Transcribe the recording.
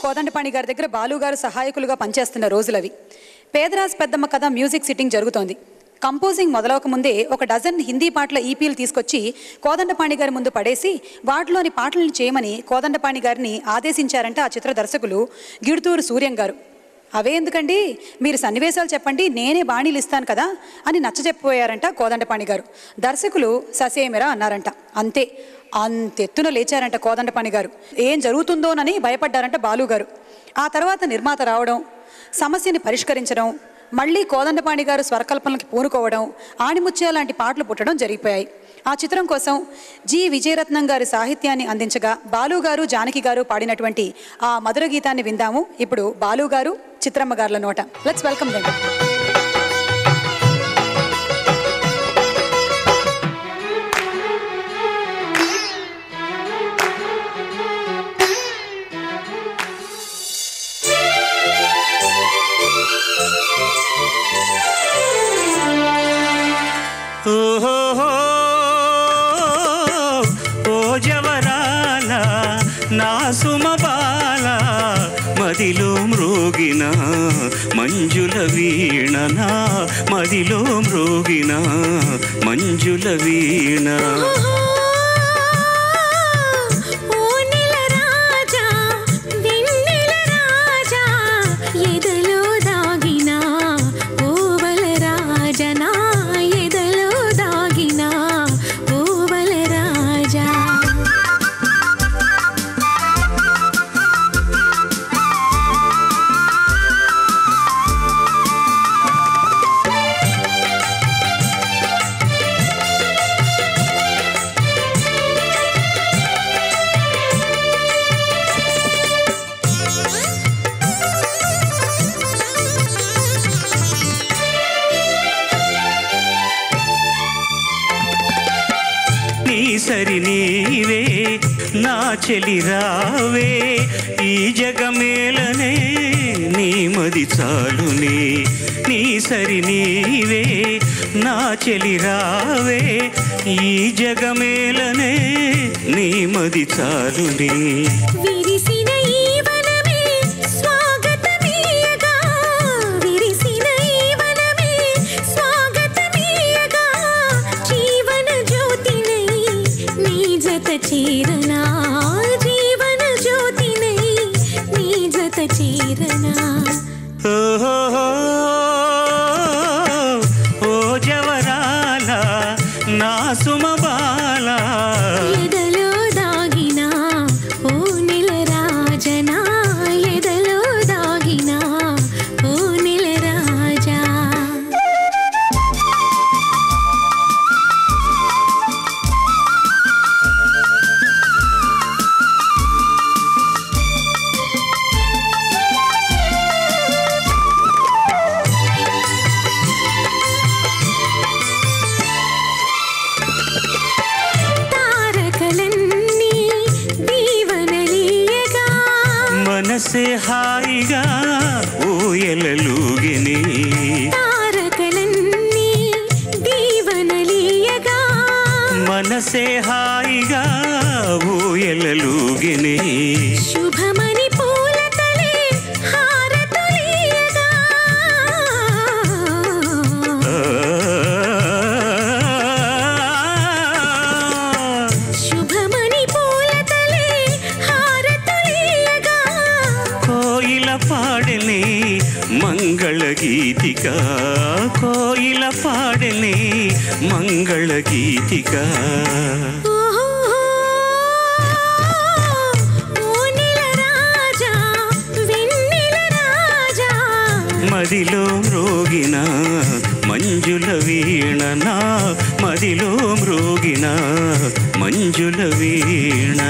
కోదండపాణి గారి దగ్గర బాలు గారు సహాయకులుగా పనిచేస్తున్న రోజులవి. పేదరాజు పెద్దమ్మ కథ మ్యూజిక్ సిట్టింగ్ జరుగుతోంది. కంపోజింగ్ మొదలవక ముందే ఒక డజన్ హిందీ పాటల ఈపీలు తీసుకొచ్చి కోదండపాణి గారి ముందు పడేసి వాటిలోని పాటలను చేయమని కోదండపాణి గారిని ఆదేశించారంట ఆ చిత్ర దర్శకులు గిడుతూరు సూర్యం గారు. అవే ఎందుకండి, మీరు సన్నివేశాలు చెప్పండి, నేనే బాణీలు ఇస్తాను కదా అని నచ్చజెప్పిపోయారంట కోదండపాణి గారు. దర్శకులు ససేమిరా అన్నారంట. అంతే, అంతెత్తున లేచారంట కోదండపాణి గారు. ఏం జరుగుతుందోనని భయపడ్డారంట బాలు గారు. ఆ తర్వాత నిర్మాత రావడం, సమస్యని పరిష్కరించడం, మళ్ళీ కోదండపాణి గారు స్వరకల్పనలకి పూనుకోవడం, ఆణిముత్యాల లాంటి పాటలు పుట్టడం జరిగిపోయాయి. ఆ చిత్రం కోసం జి విజయరత్నం గారి సాహిత్యాన్ని అందించగా బాలు గారు జానకి గారు పాడినటువంటి ఆ మధుర గీతాన్ని విందాము ఇప్పుడు బాలు గారు చిత్రమ్మ గారుల నోట. Let's welcome them. మదిలో మ్రోగిన మంజుల వీణ, మదిలో మ్రోగిన మంజుల వీణ. సరి నీవే నా చెలి రావే, ఈ జగమేలనే నీ మది చాలునే. నీ సరి నీవే నా చెలి రావే, ఈ జగమేలనే నీ మది చాలునే. చీరనా జీవన జ్యోతినై నీ జత చీరనా. ఓ జవరాల నా సుమబాల, ఎదలో దాగినా ఓ నెల రాజనా, ఎదలో దాగినా ఓ నెల రాజా. మనసే హాయిగా ఊయలలుగిని, తారకలన్నీ దీవనలీయగా మనసే హాయిగా ఊయలలుగిని. శుభమని పూలతలే హారతులీయగా, శుభమని పూలతలే హారతులీయగా. కోయిల పాడనే మంగళ గీతిక, కోయిల పాడనే మంగళ గీతిక. మదిలో మ్రోగిన మంజుల వీణ, మదిలో మ్రోగిన మంజుల వీణ.